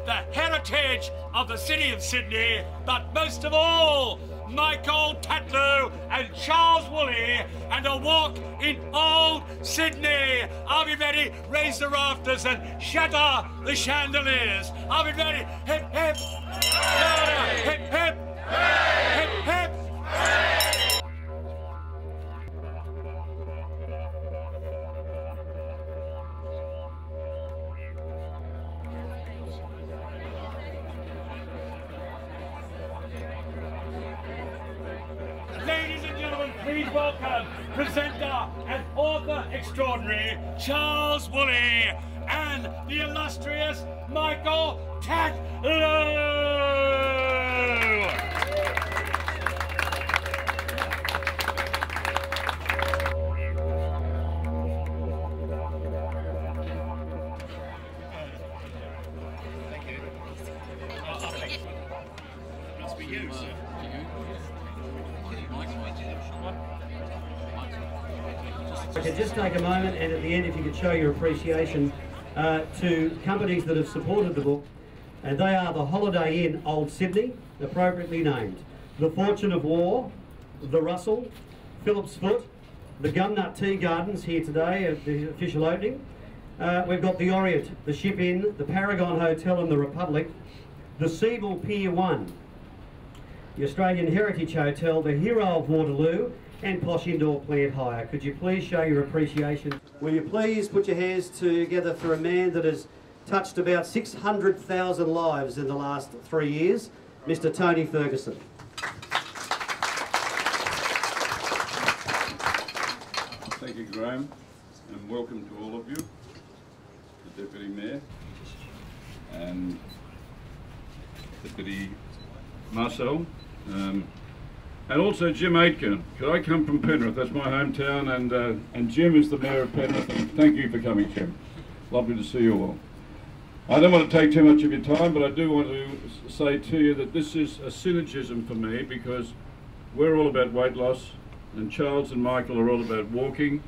the heritage of the city of Sydney, but most of all, Michael Tatlow and Charles Woolley, and a walk in old Sydney. Are we ready? Raise the rafters and shatter the chandeliers. Are we ready? Hip, hip. Louder. Hip, hip. Hip, hip. Ladies and gentlemen, please welcome presenter and author extraordinary Charles Woolley and the illustrious Michael Tatlow. Must be you, sir. Okay, just take a moment, and at the end, if you could show your appreciation to companies that have supported the book, and they are the Holiday Inn Old Sydney, appropriately named, The Fortune of War, The Russell, Phillips Foot, the Gumnut Tea Gardens here today at the official opening. We've got the Orient, the Ship Inn, the Paragon Hotel and the Republic, the Seabull Pier 1, the Australian Heritage Hotel, the Hero of Waterloo, and Posh Indoor Plant Hire. Could you please show your appreciation? Will you please put your hands together for a man that has touched about 600,000 lives in the last 3 years, Mr. Tony Ferguson. Thank you, Graham, and welcome to all of you, the Deputy Mayor and Deputy Marcel, and also Jim Aitken. Could I come from Penrith? That's my hometown, and Jim is the Mayor of Penrith. And thank you for coming, Jim. Lovely to see you all. I don't want to take too much of your time, but I do want to say to you that this is a synergism for me, because we're all about weight loss, and Charles and Michael are all about walking,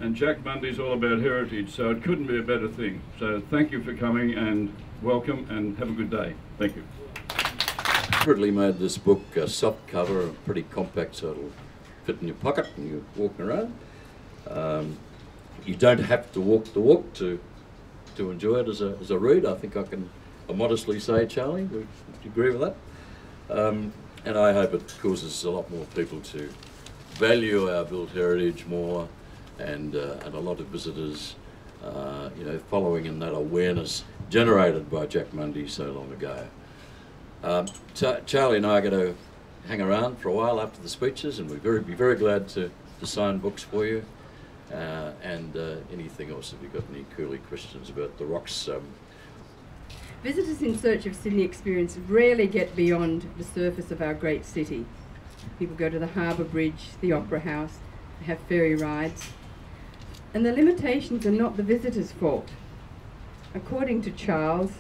and Jack Mundy's all about heritage, so it couldn't be a better thing. So thank you for coming, and welcome, and have a good day. Thank you. Deliberately made this book a soft cover, pretty compact, so it'll fit in your pocket when you're walking around. You don't have to walk the walk to enjoy it as a read. I think I can modestly say, Charlie, would you agree with that? And I hope it causes a lot more people to value our built heritage more, and a lot of visitors, you know, following in that awareness generated by Jack Mundy so long ago. Charlie and I are going to hang around for a while after the speeches, and we'd be very glad to sign books for you, and anything else if you've got any curly questions about the rocks. Visitors in search of Sydney experience rarely get beyond the surface of our great city. People go to the Harbour Bridge, the Opera House, they have ferry rides, and the limitations are not the visitors' fault. According to Charles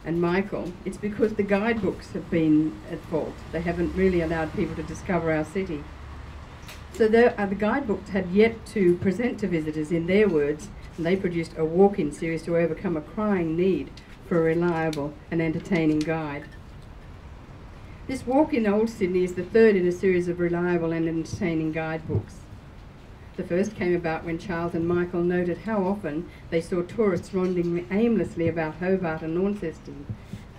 and Michael, it's because the guidebooks have been at fault. They haven't really allowed people to discover our city. So the guidebooks had yet to present to visitors in their words, and they produced a walk-in series to overcome a crying need for a reliable and entertaining guide. This walk in Old Sydney is the third in a series of reliable and entertaining guidebooks. The first came about when Charles and Michael noted how often they saw tourists wandering aimlessly about Hobart and Launceston.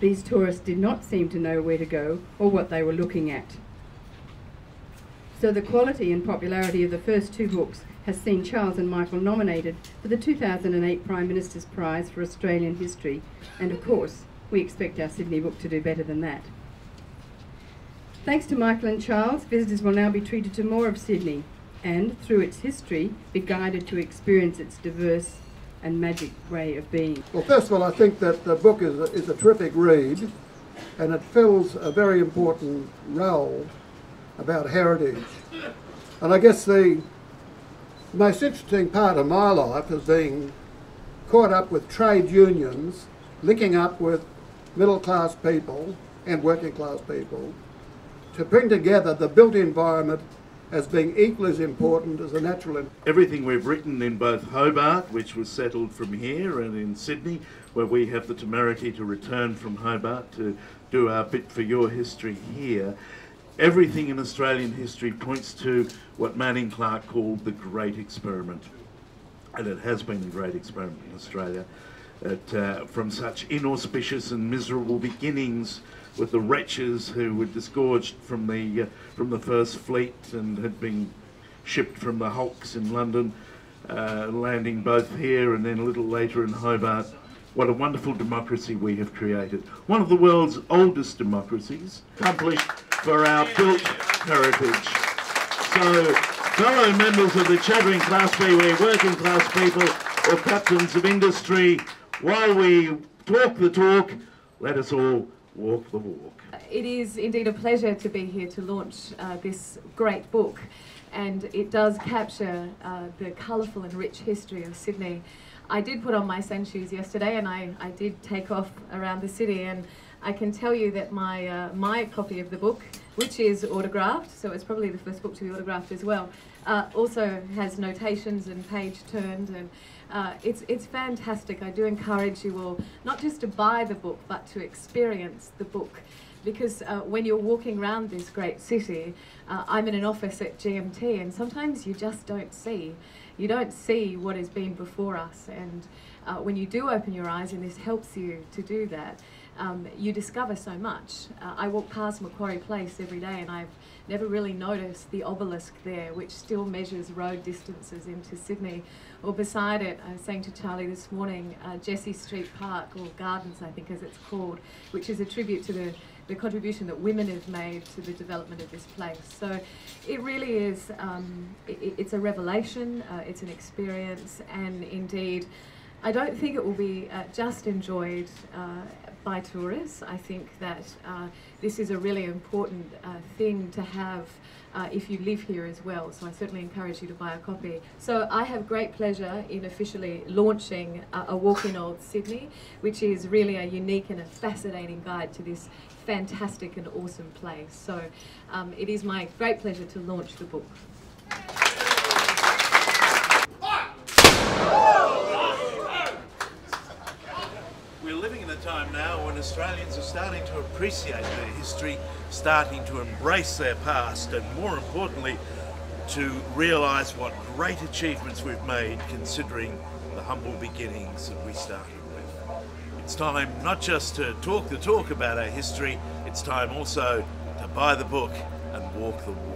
These tourists did not seem to know where to go or what they were looking at. So the quality and popularity of the first two books has seen Charles and Michael nominated for the 2008 Prime Minister's Prize for Australian History, and of course, we expect our Sydney book to do better than that. Thanks to Michael and Charles, visitors will now be treated to more of Sydney, and through its history, be guided to experience its diverse and magic way of being. Well, first of all, I think that the book is a terrific read, and it fills a very important role about heritage. And I guess the most interesting part of my life has been caught up with trade unions, linking up with middle-class people and working-class people to bring together the built environment as being equally as important as the natural environment. Everything we've written in both Hobart, which was settled from here, and in Sydney, where we have the temerity to return from Hobart to do our bit for your history here. Everything in Australian history points to what Manning Clark called the Great Experiment. And it has been a great experiment in Australia. From such inauspicious and miserable beginnings with the wretches who were disgorged from the First Fleet and had been shipped from the hulks in London, landing both here and then a little later in Hobart. What a wonderful democracy we have created. One of the world's oldest democracies, accomplished for our built heritage. So, fellow members of the Chattering Class B, we're working class people or captains of industry, while we talk the talk, let us all walk the walk. It is indeed a pleasure to be here to launch this great book, and it does capture the colourful and rich history of Sydney. I did put on my sun shoes yesterday, and I did take off around the city, and I can tell you that my copy of the book, which is autographed, so it's probably the first book to be autographed as well, also has notations and page turned, and it's fantastic. I do encourage you all not just to buy the book, but to experience the book. Because when you're walking around this great city, I'm in an office at GMT, and sometimes you just don't see. You don't see what has been before us, and when you do open your eyes, and this helps you to do that, you discover so much. I walk past Macquarie Place every day, and I've never really noticed the obelisk there, which still measures road distances into Sydney. Or beside it, I was saying to Charlie this morning, Jessie Street Park, or Gardens I think as it's called, which is a tribute to the contribution that women have made to the development of this place. So it really is, it's a revelation, it's an experience, and indeed I don't think it will be just enjoyed by tourists. I think that this is a really important thing to have if you live here as well, so I certainly encourage you to buy a copy. So I have great pleasure in officially launching A Walk in Old Sydney, which is really a unique and a fascinating guide to this fantastic and awesome place. So it is my great pleasure to launch the book. We're living in a time now when Australians are starting to appreciate their history, starting to embrace their past, and more importantly, to realise what great achievements we've made considering the humble beginnings that we started with. It's time not just to talk the talk about our history, it's time also to buy the book and walk the walk.